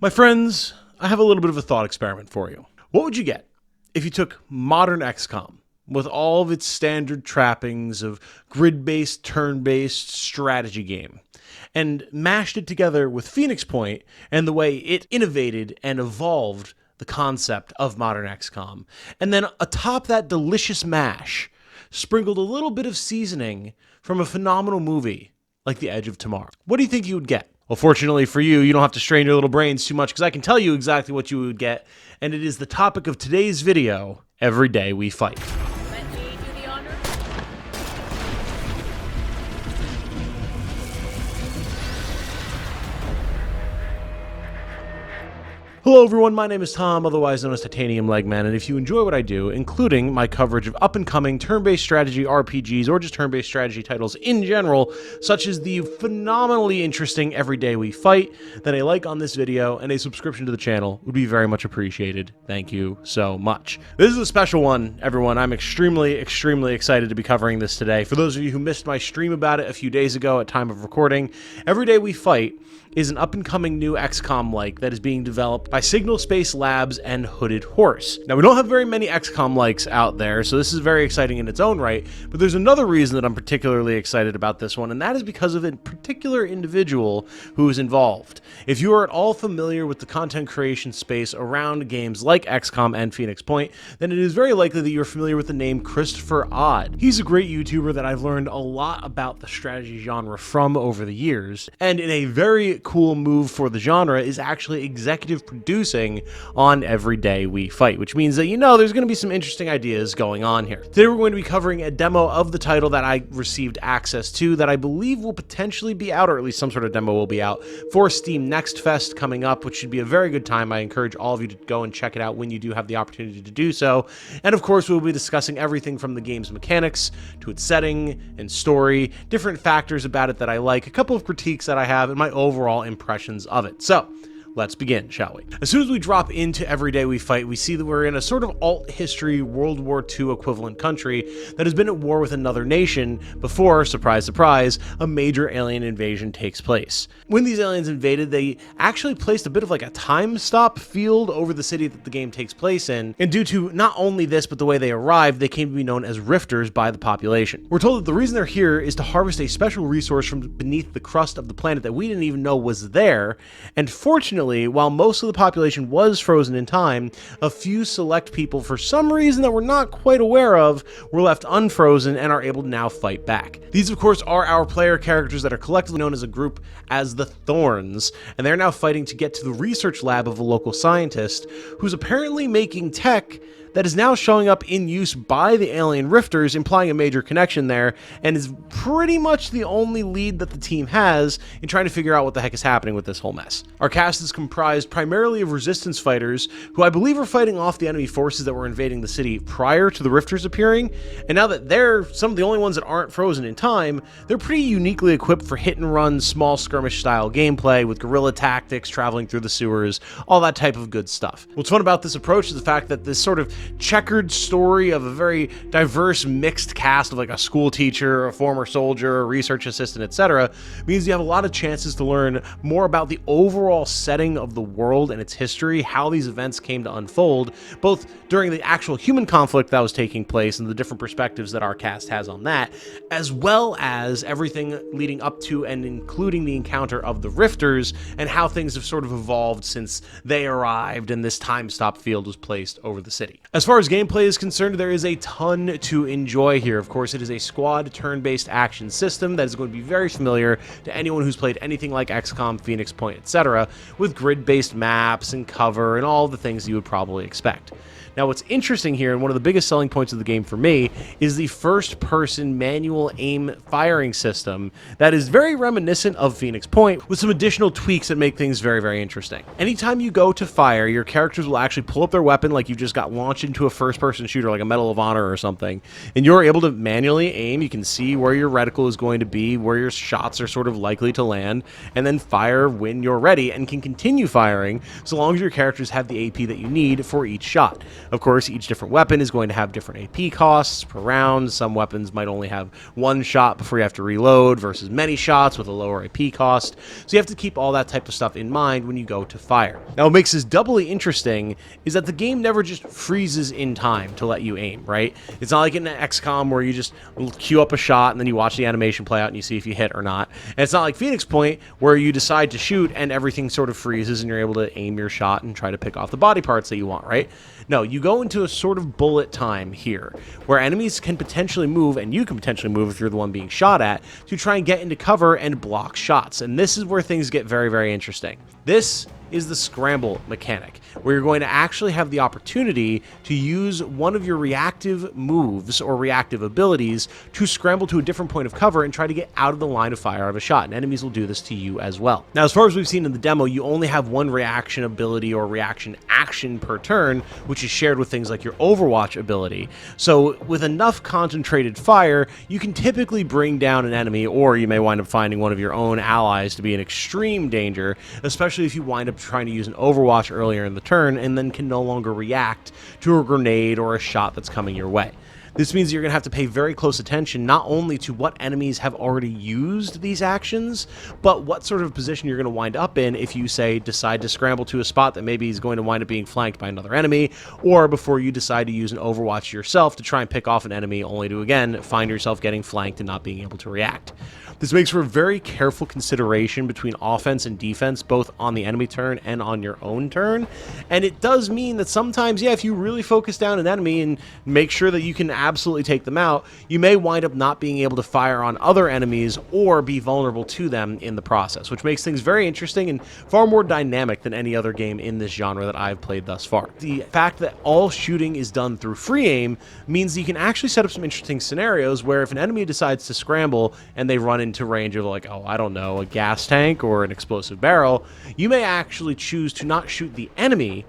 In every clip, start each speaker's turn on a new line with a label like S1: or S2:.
S1: My friends, I have a little bit of a thought experiment for you. What would you get if you took modern XCOM, with all of its standard trappings of grid-based, turn-based strategy game, and mashed it together with Phoenix Point and the way it innovated and evolved the concept of modern XCOM, and then atop that delicious mash, sprinkled a little bit of seasoning from a phenomenal movie like The Edge of Tomorrow? What do you think you would get? Well, fortunately for you, you don't have to strain your little brains too much because I can tell you exactly what you would get, and it is the topic of today's video, Every Day We Fight.
S2: Let me do the honor.
S1: Hello everyone, my name is Tom, otherwise known as Titanium Legman, and if you enjoy what I do, including my coverage of up-and-coming turn-based strategy RPGs or just turn-based strategy titles in general, such as the phenomenally interesting Every Day We Fight, then a like on this video and a subscription to the channel would be very much appreciated. Thank you so much. This is a special one, everyone. I'm extremely excited to be covering this today. For those of you who missed my stream about it a few days ago at time of recording, Every Day We Fight is an up-and-coming new XCOM-like that is being developed by Signal Space Labs and Hooded Horse. Now, we don't have very many XCOM-likes out there, so this is very exciting in its own right, but there's another reason that I'm particularly excited about this one, and that is because of a particular individual who is involved. If you are at all familiar with the content creation space around games like XCOM and Phoenix Point, then it is very likely that you're familiar with the name Christopher Odd. He's a great YouTuber that I've learned a lot about the strategy genre from over the years, and in a very cool move for the genre is actually executive producing on Every Day We Fight, which means that there's going to be some interesting ideas going on here. Today we're going to be covering a demo of the title that I received access to that I believe will potentially be out, or at least some sort of demo will be out, for Steam Next Fest coming up, which should be a very good time. I encourage all of you to go and check it out when you do have the opportunity to do so. And of course we'll be discussing everything from the game's mechanics to its setting and story, different factors about it that I like, a couple of critiques that I have, and my overall impressions of it. So let's begin, shall we? As soon as we drop into Every Day We Fight, we see that we're in a sort of alt-history World War II equivalent country that has been at war with another nation before, surprise, surprise, a major alien invasion takes place. When these aliens invaded, they actually placed a bit of like a time stop field over the city that the game takes place in, and due to not only this, but the way they arrived, they came to be known as Rifters by the population. We're told that the reason they're here is to harvest a special resource from beneath the crust of the planet that we didn't even know was there, and fortunately, while most of the population was frozen in time, a few select people, for some reason that we're not quite aware of, were left unfrozen and are able to now fight back. These, of course, are our player characters that are collectively known as a group as the Thorns, and they're now fighting to get to the research lab of a local scientist who's apparently making tech that is now showing up in use by the alien Rifters, implying a major connection there, and is pretty much the only lead that the team has in trying to figure out what the heck is happening with this whole mess. Our cast is comprised primarily of resistance fighters, who I believe are fighting off the enemy forces that were invading the city prior to the Rifters appearing, and now that they're some of the only ones that aren't frozen in time, they're pretty uniquely equipped for hit-and-run, small skirmish-style gameplay with guerrilla tactics, traveling through the sewers, all that type of good stuff. What's fun about this approach is the fact that this sort of checkered story of a very diverse mixed cast of like a school teacher, a former soldier, a research assistant, etc. means you have a lot of chances to learn more about the overall setting of the world and its history, how these events came to unfold, both during the actual human conflict that was taking place and the different perspectives that our cast has on that, as well as everything leading up to and including the encounter of the Rifters and how things have sort of evolved since they arrived and this time stop field was placed over the city. As far as gameplay is concerned, there is a ton to enjoy here. Of course, it is a squad turn-based action system that is going to be very familiar to anyone who's played anything like XCOM, Phoenix Point, etc., with grid-based maps and cover and all the things you would probably expect. Now, what's interesting here, and one of the biggest selling points of the game for me, is the first-person manual aim firing system that is very reminiscent of Phoenix Point, with some additional tweaks that make things very interesting. Anytime you go to fire, your characters will actually pull up their weapon like you just got launched much into a first-person shooter like a Medal of Honor or something, and you're able to manually aim. You can see where your reticle is going to be, where your shots are sort of likely to land, and then fire when you're ready, and can continue firing so long as your characters have the AP that you need for each shot. Of course, each different weapon is going to have different AP costs per round. Some weapons might only have one shot before you have to reload versus many shots with a lower AP cost. So you have to keep all that type of stuff in mind when you go to fire. Now, what makes this doubly interesting is that the game never just freezes in time to let you aim, right? It's not like in XCOM where you just queue up a shot and then you watch the animation play out and you see if you hit or not. And it's not like Phoenix Point where you decide to shoot and everything sort of freezes and you're able to aim your shot and try to pick off the body parts that you want, right? No, you go into a sort of bullet time here where enemies can potentially move, and you can potentially move if you're the one being shot at, to try and get into cover and block shots. And this is where things get very, very interesting. This is the scramble mechanic, where you're going to actually have the opportunity to use one of your reactive moves or reactive abilities to scramble to a different point of cover and try to get out of the line of fire of a shot, and enemies will do this to you as well. Now, as far as we've seen in the demo, you only have one reaction ability or reaction action per turn, which is shared with things like your Overwatch ability. So with enough concentrated fire, you can typically bring down an enemy, or you may wind up finding one of your own allies to be in extreme danger, especially if you wind up trying to use an Overwatch earlier in the turn and then can no longer react to a grenade or a shot that's coming your way. This means you're going to have to pay very close attention not only to what enemies have already used these actions, but what sort of position you're going to wind up in if you, say, decide to scramble to a spot that maybe is going to wind up being flanked by another enemy, or before you decide to use an Overwatch yourself to try and pick off an enemy only to, again, find yourself getting flanked and not being able to react. This makes for a very careful consideration between offense and defense, both on the enemy turn and on your own turn. And it does mean that sometimes, yeah, if you really focus down an enemy and make sure that you can absolutely take them out, you may wind up not being able to fire on other enemies or be vulnerable to them in the process, which makes things very interesting and far more dynamic than any other game in this genre that I've played thus far. The fact that all shooting is done through free aim means that you can actually set up some interesting scenarios where if an enemy decides to scramble and they run into range of, like, oh, I don't know, a gas tank or an explosive barrel, you may actually choose to not shoot the enemy,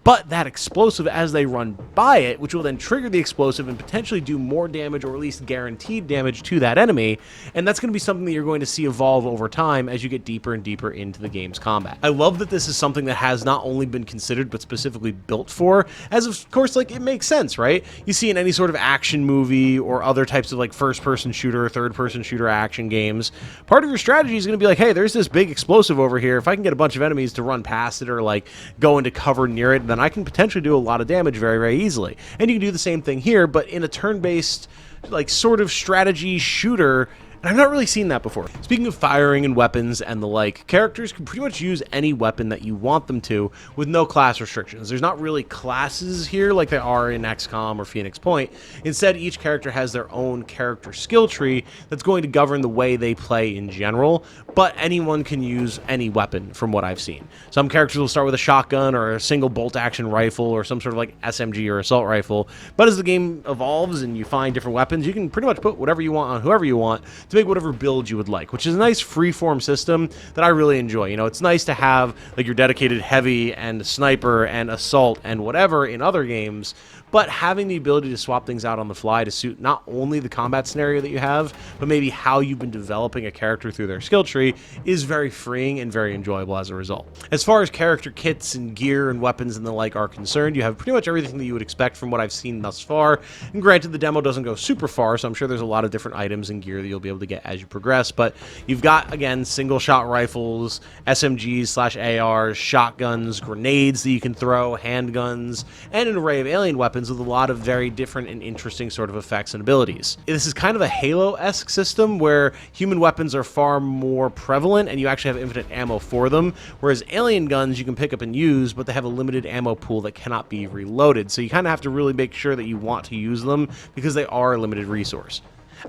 S1: but that explosive as they run by it, which will then trigger the explosive and potentially do more damage, or at least guaranteed damage, to that enemy. And that's going to be something that you're going to see evolve over time as you get deeper and deeper into the game's combat. I love that this is something that has not only been considered, but specifically built for, as of course, like, it makes sense, right? You see in any sort of action movie or other types of, like, first-person shooter, third-person shooter action games, part of your strategy is going to be like, hey, there's this big explosive over here. If I can get a bunch of enemies to run past it or, like, go into cover near it, then I can potentially do a lot of damage very, very easily. And you can do the same thing here, but in a turn-based, like, sort of strategy shooter. And I've not really seen that before. Speaking of firing and weapons and the like, characters can pretty much use any weapon that you want them to with no class restrictions. There's not really classes here like there are in XCOM or Phoenix Point. Instead, each character has their own character skill tree that's going to govern the way they play in general, but anyone can use any weapon from what I've seen. Some characters will start with a shotgun or a single bolt-action rifle or some sort of, like, SMG or assault rifle, but as the game evolves and you find different weapons, you can pretty much put whatever you want on whoever you want to make whatever build you would like, which is a nice free-form system that I really enjoy. You know, it's nice to have, like, your dedicated heavy and sniper and assault and whatever in other games, but having the ability to swap things out on the fly to suit not only the combat scenario that you have, but maybe how you've been developing a character through their skill tree is very freeing and very enjoyable as a result. As far as character kits and gear and weapons and the like are concerned, you have pretty much everything that you would expect from what I've seen thus far. And granted, the demo doesn't go super far, so I'm sure there's a lot of different items and gear that you'll be able to get as you progress, but you've got, again, single-shot rifles, SMGs/ARs, shotguns, grenades that you can throw, handguns, and an array of alien weapons with a lot of very different and interesting sort of effects and abilities. This is kind of a Halo-esque system where human weapons are far more prevalent and you actually have infinite ammo for them, whereas alien guns you can pick up and use, but they have a limited ammo pool that cannot be reloaded, so you kind of have to really make sure that you want to use them because they are a limited resource.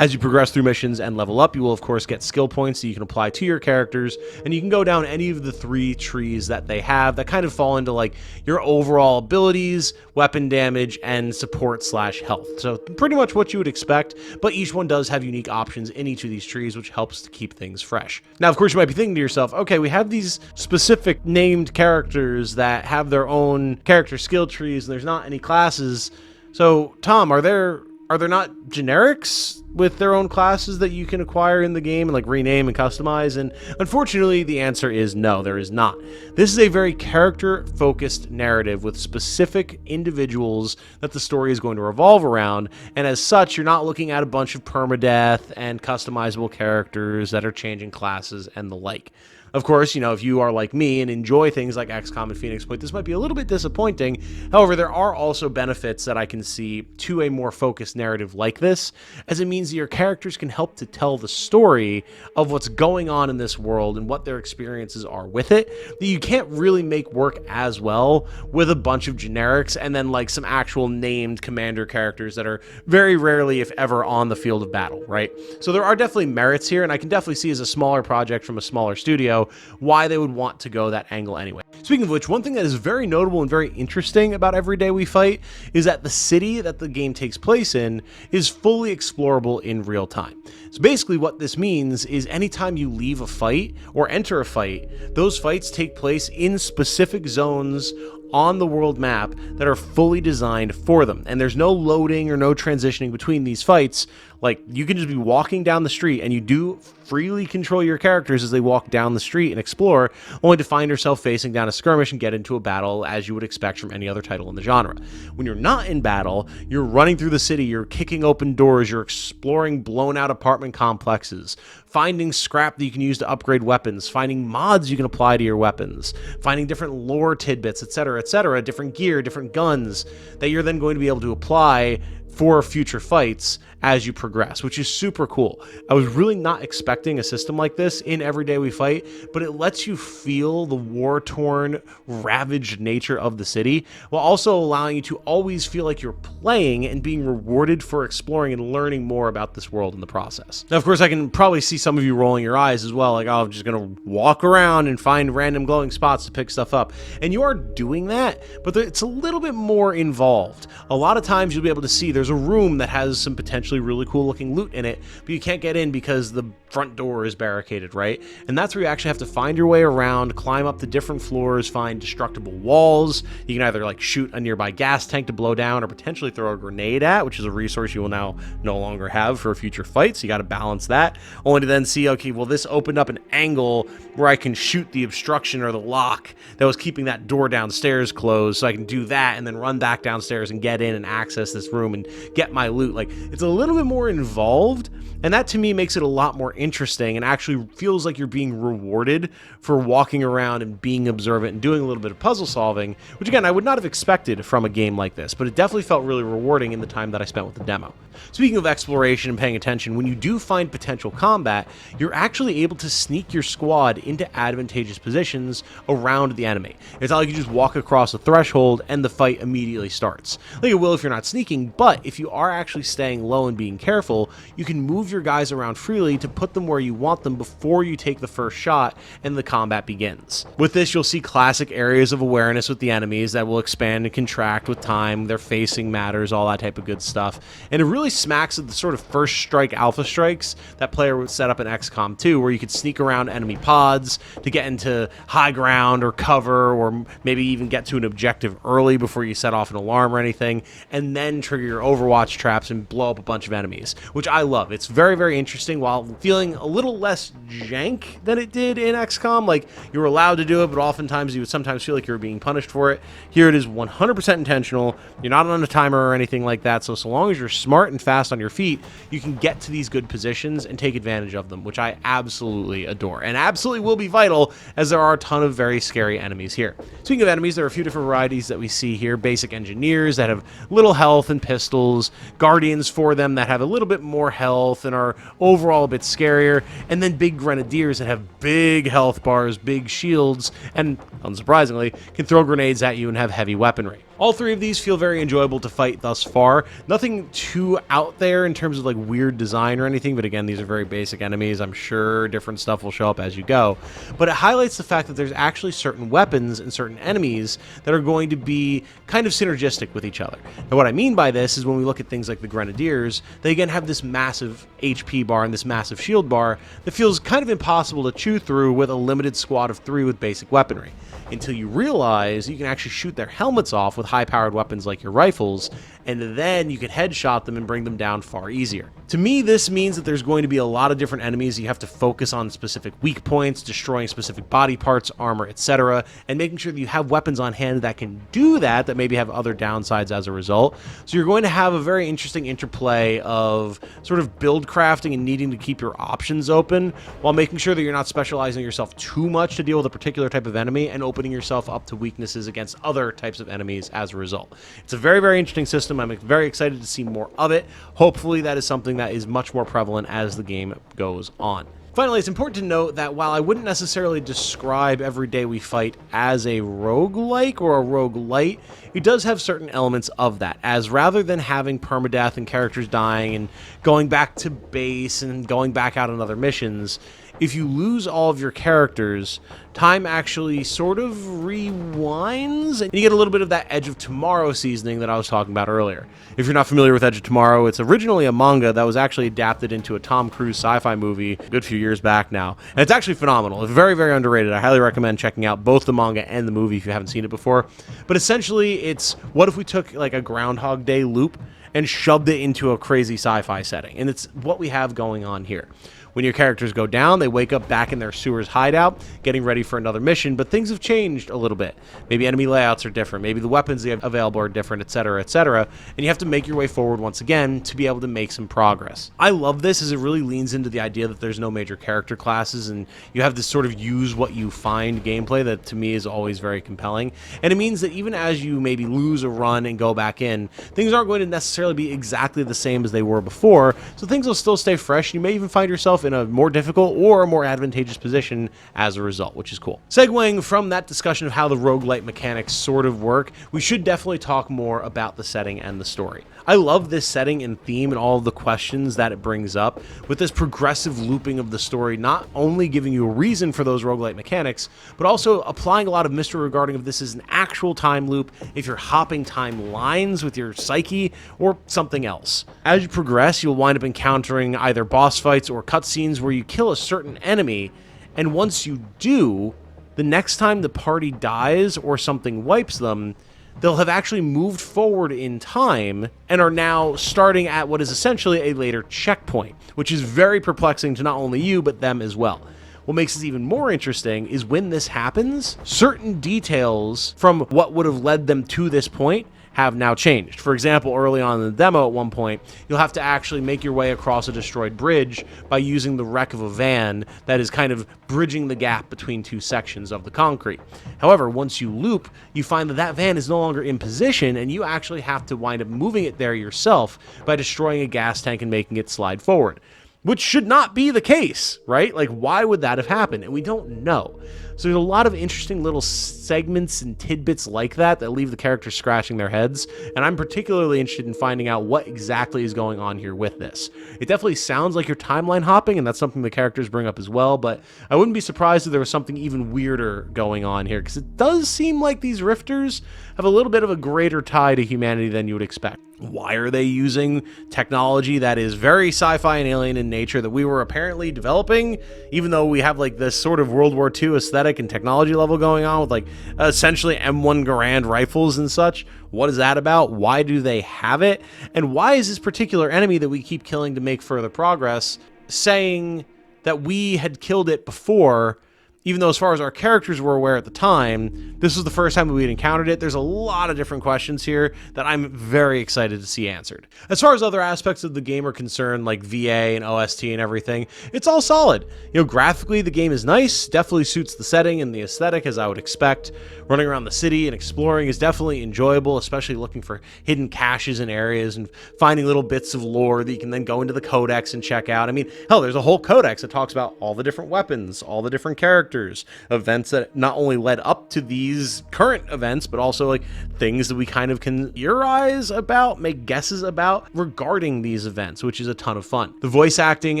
S1: As you progress through missions and level up, you will of course get skill points that you can apply to your characters, and you can go down any of the 3 trees that they have that kind of fall into like your overall abilities, weapon damage, and support/health. So pretty much what you would expect, but each one does have unique options in each of these trees, which helps to keep things fresh. Now, of course, you might be thinking to yourself, okay, we have these specific named characters that have their own character skill trees, and there's not any classes. So, Tom, are there not generics with their own classes that you can acquire in the game and like rename and customize? And unfortunately, the answer is no, there is not. This is a very character-focused narrative with specific individuals that the story is going to revolve around, and as such, you're not looking at a bunch of permadeath and customizable characters that are changing classes and the like. Of course, if you are like me and enjoy things like XCOM and Phoenix Point, this might be a little bit disappointing. However, there are also benefits that I can see to a more focused narrative like this, as it means that your characters can help to tell the story of what's going on in this world and what their experiences are with it, that you can't really make work as well with a bunch of generics and then like some actual named commander characters that are very rarely, if ever, on the field of battle, right? So there are definitely merits here, and I can definitely see as a smaller project from a smaller studio why they would want to go that angle anyway. Speaking of which, one thing that is very notable and very interesting about Every Day We Fight is that the city that the game takes place in is fully explorable in real time. So basically what this means is anytime you leave a fight or enter a fight, those fights take place in specific zones on the world map that are fully designed for them. And there's no loading or no transitioning between these fights. Like, you can just be walking down the street and you do freely control your characters as they walk down the street and explore, only to find yourself facing down a skirmish and get into a battle as you would expect from any other title in the genre. When you're not in battle, you're running through the city, you're kicking open doors, you're exploring blown out apartment complexes, finding scrap that you can use to upgrade weapons, finding mods you can apply to your weapons, finding different lore tidbits, etc., different gear, different guns that you're then going to be able to apply for future fights as you progress, which is super cool. I was really not expecting a system like this in Every Day We Fight, but it lets you feel the war-torn, ravaged nature of the city, while also allowing you to always feel like you're playing and being rewarded for exploring and learning more about this world in the process. Now, of course, I can probably see some of you rolling your eyes as well, like, oh, I'm just gonna walk around and find random glowing spots to pick stuff up. And you are doing that, but it's a little bit more involved. A lot of times you'll be able to see there's a room that has some potentially really cool looking loot in it, but you can't get in because the front door is barricaded, right? And that's where you actually have to find your way around, climb up the different floors, find destructible walls. You can either like shoot a nearby gas tank to blow down or potentially throw a grenade at, which is a resource you will now no longer have for a future fight, so you got to balance that, only to then see, okay, well, this opened up an angle where I can shoot the obstruction or the lock that was keeping that door downstairs closed, so I can do that and then run back downstairs and get in and access this room and get my loot. Like, it's a little bit more involved, and that to me makes it a lot more interesting and actually feels like you're being rewarded for walking around and being observant and doing a little bit of puzzle solving, which again, I would not have expected from a game like this, but it definitely felt really rewarding in the time that I spent with the demo. Speaking of exploration and paying attention, when you do find potential combat, you're actually able to sneak your squad into advantageous positions around the enemy. It's not like you just walk across a threshold and the fight immediately starts. Like it will if you're not sneaking, but if you are actually staying low and being careful, you can move your guys around freely to put them where you want them before you take the first shot and the combat begins. With this, you'll see classic areas of awareness with the enemies that will expand and contract with time, their facing matters, all that type of good stuff. And it really smacks of the sort of first strike alpha strikes that player would set up in XCOM 2, where you could sneak around enemy pods to get into high ground or cover, or maybe even get to an objective early before you set off an alarm or anything, and then trigger your Overwatch traps and blow up a bunch of enemies, which I love. It's very, very interesting while feeling a little less jank than it did in XCOM. Like, you were allowed to do it, but oftentimes you would sometimes feel like you were being punished for it. Here it is 100% intentional. You're not on a timer or anything like that, so long as you're smart and fast on your feet, you can get to these good positions and take advantage of them, which I absolutely adore, and absolutely will be vital, as there are a ton of very scary enemies here. Speaking of enemies, there are a few different varieties that we see here. Basic engineers that have little health and pistols, guardians for them that have a little bit more health and are overall a bit scarier, and then big grenadiers that have big health bars, big shields, and unsurprisingly, can throw grenades at you and have heavy weaponry. All three of these feel very enjoyable to fight thus far. Nothing too out there in terms of like weird design or anything, but again, these are very basic enemies. I'm sure different stuff will show up as you go. But it highlights the fact that there's actually certain weapons and certain enemies that are going to be kind of synergistic with each other. And what I mean by this is when we look at things like the Grenadiers, they again have this massive HP bar and this massive shield bar that feels kind of impossible to chew through with a limited squad of 3 with basic weaponry. Until you realize you can actually shoot their helmets off with high-powered weapons like your rifles, and then you can headshot them and bring them down far easier. To me, this means that there's going to be a lot of different enemies. You have to focus on specific weak points, destroying specific body parts, armor, etc., and making sure that you have weapons on hand that can do that maybe have other downsides as a result. So you're going to have a very interesting interplay of sort of build crafting and needing to keep your options open while making sure that you're not specializing yourself too much to deal with a particular type of enemy and opening yourself up to weaknesses against other types of enemies as a result. It's a very, very interesting system. I'm very excited to see more of it. Hopefully that is something that is much more prevalent as the game goes on. Finally, it's important to note that while I wouldn't necessarily describe every day we fight as a roguelike or a roguelite, it does have certain elements of that, as rather than having permadeath and characters dying and going back to base and going back out on other missions, if you lose all of your characters, time actually sort of rewinds, and you get a little bit of that Edge of Tomorrow seasoning that I was talking about earlier. If you're not familiar with Edge of Tomorrow, it's originally a manga that was actually adapted into a Tom Cruise sci-fi movie a good few years back now. And it's actually phenomenal. It's very, very underrated. I highly recommend checking out both the manga and the movie if you haven't seen it before. But essentially, it's what if we took like a Groundhog Day loop and shoved it into a crazy sci-fi setting? And it's what we have going on here. When your characters go down, they wake up back in their sewer's hideout, getting ready for another mission, but things have changed a little bit. Maybe enemy layouts are different, maybe the weapons they have available are different, etc., and you have to make your way forward once again to be able to make some progress. I love this as it really leans into the idea that there's no major character classes, and you have this sort of use what you find gameplay that to me is always very compelling, and it means that even as you maybe lose a run and go back in, things aren't going to necessarily be exactly the same as they were before, so things will still stay fresh. You may even find yourself in a more difficult or a more advantageous position as a result, which is cool. Segueing from that discussion of how the roguelite mechanics sort of work, we should definitely talk more about the setting and the story. I love this setting and theme and all of the questions that it brings up, with this progressive looping of the story, not only giving you a reason for those roguelite mechanics, but also applying a lot of mystery regarding if this is an actual time loop, if you're hopping timelines with your psyche, or something else. As you progress, you'll wind up encountering either boss fights or cutscenes where you kill a certain enemy, and once you do, the next time the party dies or something wipes them, they'll have actually moved forward in time and are now starting at what is essentially a later checkpoint, which is very perplexing to not only you, but them as well. What makes this even more interesting is when this happens, certain details from what would have led them to this point have now changed. For example, early on in the demo at one point, you'll have to actually make your way across a destroyed bridge by using the wreck of a van that is kind of bridging the gap between two sections of the concrete. However, once you loop, you find that that van is no longer in position, and you actually have to wind up moving it there yourself by destroying a gas tank and making it slide forward. Which should not be the case, right? Like, why would that have happened? And we don't know. So there's a lot of interesting little segments and tidbits like that leave the characters scratching their heads, and I'm particularly interested in finding out what exactly is going on here with this. It definitely sounds like you're timeline hopping, and that's something the characters bring up as well, but I wouldn't be surprised if there was something even weirder going on here, because it does seem like these rifters have a little bit of a greater tie to humanity than you would expect. Why are they using technology that is very sci-fi and alien in nature that we were apparently developing, even though we have like this sort of World War II aesthetic and technology level going on with like essentially M1 Garand rifles and such? What is that about? Why do they have it? And why is this particular enemy that we keep killing to make further progress saying that we had killed it before, even though as far as our characters were aware at the time, this was the first time that we'd encountered it? There's a lot of different questions here that I'm very excited to see answered. As far as other aspects of the game are concerned, like VA and OST and everything, it's all solid. You know, graphically, the game is nice, definitely suits the setting and the aesthetic as I would expect. Running around the city and exploring is definitely enjoyable, especially looking for hidden caches and areas and finding little bits of lore that you can then go into the codex and check out. I mean, hell, there's a whole codex that talks about all the different weapons, all the different characters, characters, events that not only led up to these current events, but also like things that we kind of can theorize about, make guesses about regarding these events, which is a ton of fun. The voice acting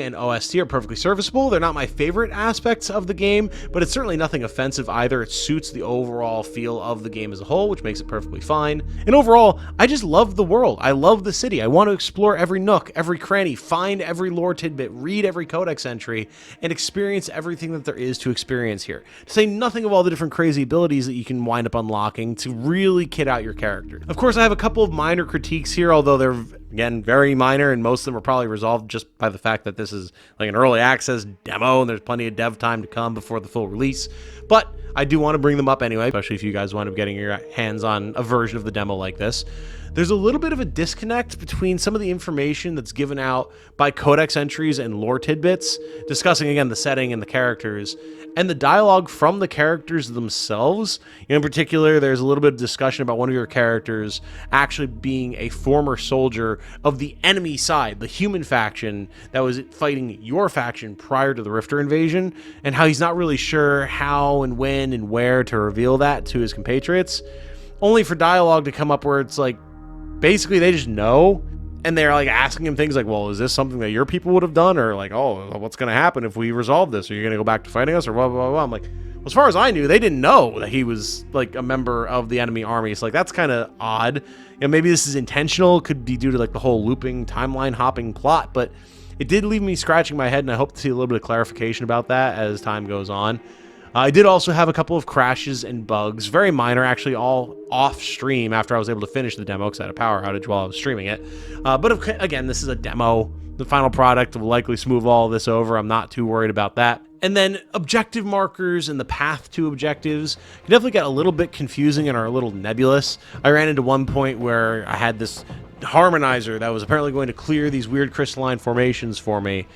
S1: and OST are perfectly serviceable. They're not my favorite aspects of the game, but it's certainly nothing offensive either. It suits the overall feel of the game as a whole, which makes it perfectly fine. And overall, I just love the world. I love the city. I want to explore every nook, every cranny, find every lore tidbit, read every codex entry, and experience everything that there is to experience here. To say nothing of all the different crazy abilities that you can wind up unlocking to really kit out your character. Of course, I have a couple of minor critiques here, although they're, again, very minor, and most of them are probably resolved just by the fact that this is like an early access demo, and there's plenty of dev time to come before the full release. But I do want to bring them up anyway, especially if you guys wind up getting your hands on a version of the demo like this. There's a little bit of a disconnect between some of the information that's given out by codex entries and lore tidbits, discussing, again, the setting and the characters, and the dialogue from the characters themselves. In particular, there's a little bit of discussion about one of your characters actually being a former soldier of the enemy side, the human faction that was fighting your faction prior to the Rifter invasion, and how he's not really sure how and when and where to reveal that to his compatriots, only for dialogue to come up where it's like, basically they just know, and they're like asking him things like, well, is this something that your people would have done? Or like, oh, what's going to happen if we resolve this? Are you going to go back to fighting us? Or blah, blah, blah. I'm like, well, as far as I knew, they didn't know that he was like a member of the enemy army. So like, that's kind of odd. You know, maybe this is intentional. It could be due to like the whole looping, timeline hopping plot, but it did leave me scratching my head, and I hope to see a little bit of clarification about that as time goes on. I did also have a couple of crashes and bugs, very minor, actually all off stream after I was able to finish the demo because I had a power outage while I was streaming it. But again, this is a demo. The final product will likely smooth all of this over. I'm not too worried about that. And then objective markers and the path to objectives can definitely get a little bit confusing and are a little nebulous. I ran into one point where I had this harmonizer that was apparently going to clear these weird crystalline formations for me,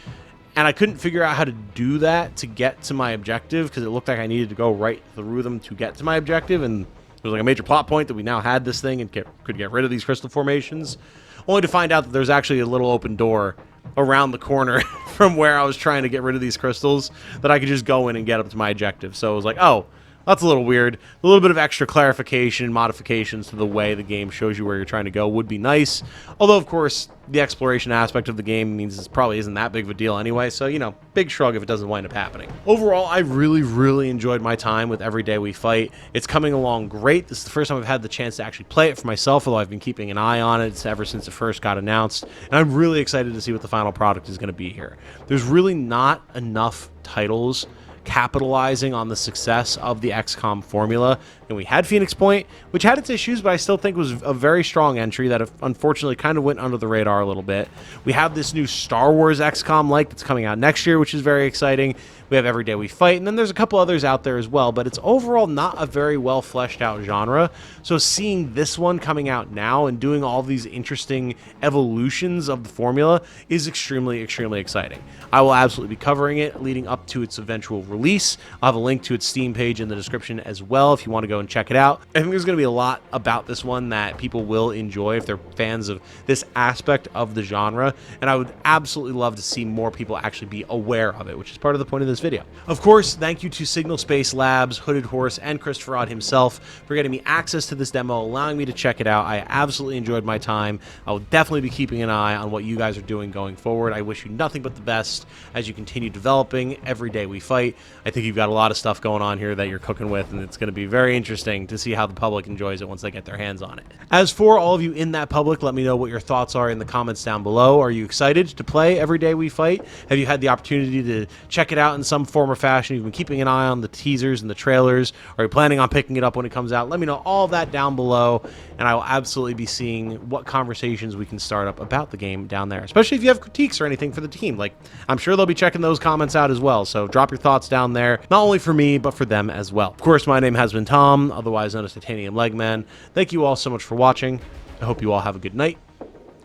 S1: and I couldn't figure out how to do that to get to my objective because it looked like I needed to go right through them to get to my objective, and it was like a major plot point that we now had this thing and could get rid of these crystal formations, only to find out that there's actually a little open door around the corner from where I was trying to get rid of these crystals that I could just go in and get up to my objective. So it was like, oh, that's a little weird. A little bit of extra clarification and modifications to the way the game shows you where you're trying to go would be nice. Although, of course, the exploration aspect of the game means it probably isn't that big of a deal anyway. So, you know, big shrug if it doesn't wind up happening. Overall, I really, really enjoyed my time with Every Day We Fight. It's coming along great. This is the first time I've had the chance to actually play it for myself, although I've been keeping an eye on it ever since it first got announced. And I'm really excited to see what the final product is going to be here. There's really not enough titles capitalizing on the success of the XCOM formula. And we had Phoenix Point, which had its issues, but I still think was a very strong entry that unfortunately kind of went under the radar a little bit. We have this new Star Wars XCOM-like that's coming out next year, which is very exciting. We have Every Day We Fight, and then there's a couple others out there as well, but it's overall not a very well fleshed out genre. So seeing this one coming out now and doing all these interesting evolutions of the formula is extremely, extremely exciting. I will absolutely be covering it leading up to its eventual release. I'll have a link to its Steam page in the description as well if you want to go and check it out. I think there's going to be a lot about this one that people will enjoy if they're fans of this aspect of the genre, and I would absolutely love to see more people actually be aware of it, which is part of the point of this video. Of course, thank you to Signal Space Labs, Hooded Horse, and Christopher Odd himself for getting me access to this demo, allowing me to check it out. I absolutely enjoyed my time. I will definitely be keeping an eye on what you guys are doing going forward. I wish you nothing but the best as you continue developing Every Day We Fight. I think you've got a lot of stuff going on here that you're cooking with, and it's going to be very interesting to see how the public enjoys it once they get their hands on it. As for all of you in that public, let me know what your thoughts are in the comments down below. Are you excited to play Every Day We Fight? Have you had the opportunity to check it out in some form or fashion? You've been keeping an eye on the teasers and the trailers. Are you planning on picking it up when it comes out? Let me know all of that down below, and I will absolutely be seeing what conversations we can start up about the game down there, especially if you have critiques or anything for the team. Like, I'm sure they'll be checking those comments out as well, so drop your thoughts down there, not only for me, but for them as well. Of course, my name has been Tom, otherwise known as Titanium Legman. Thank you all so much for watching. I hope you all have a good night.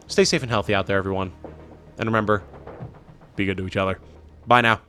S1: Stay safe and healthy out there, everyone. And remember, be good to each other. Bye now.